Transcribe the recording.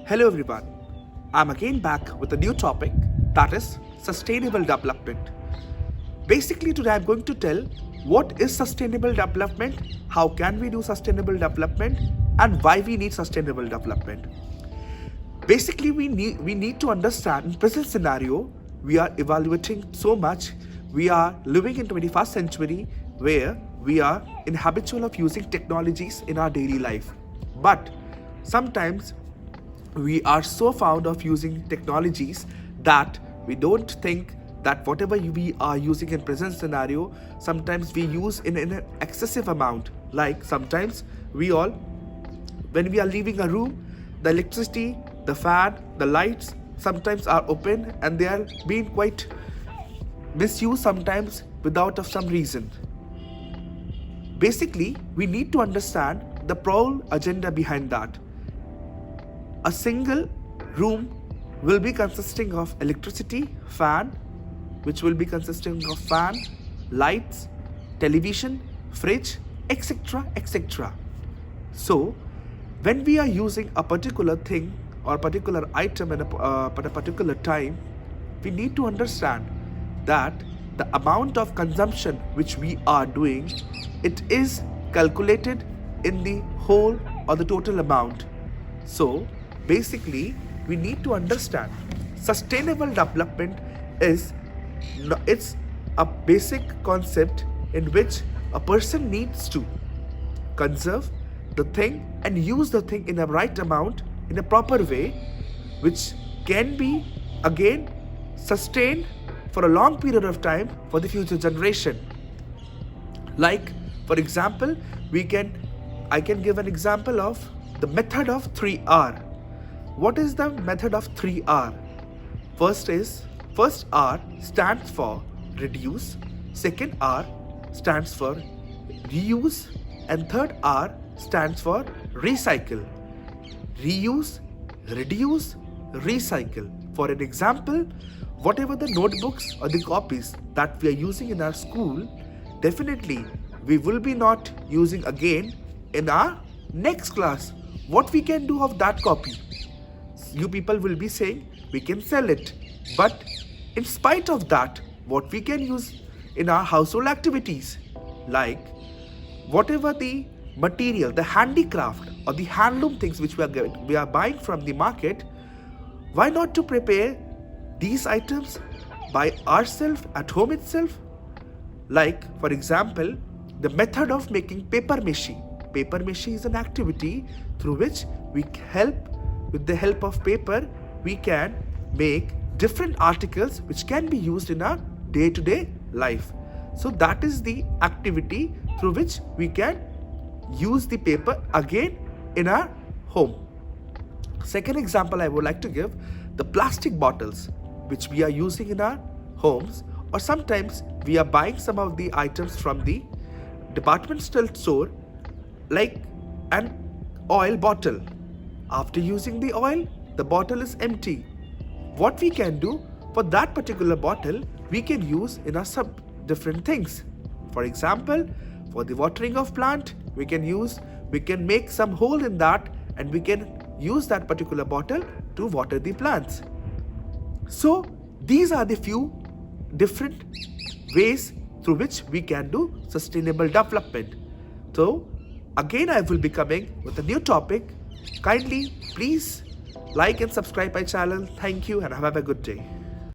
Hello everyone, I'm again back with a new topic, that is sustainable development. Basically today I'm going to tell what is sustainable development, how can we do sustainable development, and why we need sustainable development. Basically we need to understand in present scenario we are evaluating so much. We are living in 21st century where we are in habitual of using technologies in our daily life. But sometimes we are so fond of using technologies that we don't think that whatever we are using in present scenario, sometimes we use in an excessive amount. Like sometimes when we are leaving a room, the electricity, the fan, the lights sometimes are open and they are being quite misused sometimes without of some reason. Basically, we need to understand the whole agenda behind that. A single room will be consisting of electricity, fan, which will be consisting of fan, lights, television, fridge, etc. etc. So, when we are using a particular thing or particular item at a particular time, we need to understand that the amount of consumption which we are doing, it is calculated in the whole or the total amount. So basically we need to understand sustainable development it's a basic concept in which a person needs to conserve the thing and use the thing in a right amount in a proper way, which can be again sustained for a long period of time for the future generation. Like for example, I can give an example of the method of 3R. What is the method of 3R? First R stands for reduce, second R stands for reuse, and third R stands for recycle. Reuse, reduce, recycle. For an example, whatever the notebooks or the copies that we are using in our school, definitely we will be not using again in our next class. What we can do of that copy? You people will be saying we can sell it. But in spite of that, what we can use in our household activities, like whatever the material, the handicraft or the handloom things which we are buying from the market, why not to prepare these items by ourselves at home itself? Like for example, the method of making paper mache. Paper mache is an activity through which with the help of paper, we can make different articles which can be used in our day-to-day life. So that is the activity through which we can use the paper again in our home. Second example I would like to give, the plastic bottles which we are using in our homes, or sometimes we are buying some of the items from the departmental store, like an oil bottle. After using the oil, the bottle is empty. What we can do for that particular bottle, we can use in our different things. For example, for the watering of plant, we can make some hole in that and we can use that particular bottle to water the plants. So these are the few different ways through which we can do sustainable development. So again I will be coming with a new topic. Kindly please like and subscribe my channel. Thank you and have a good day.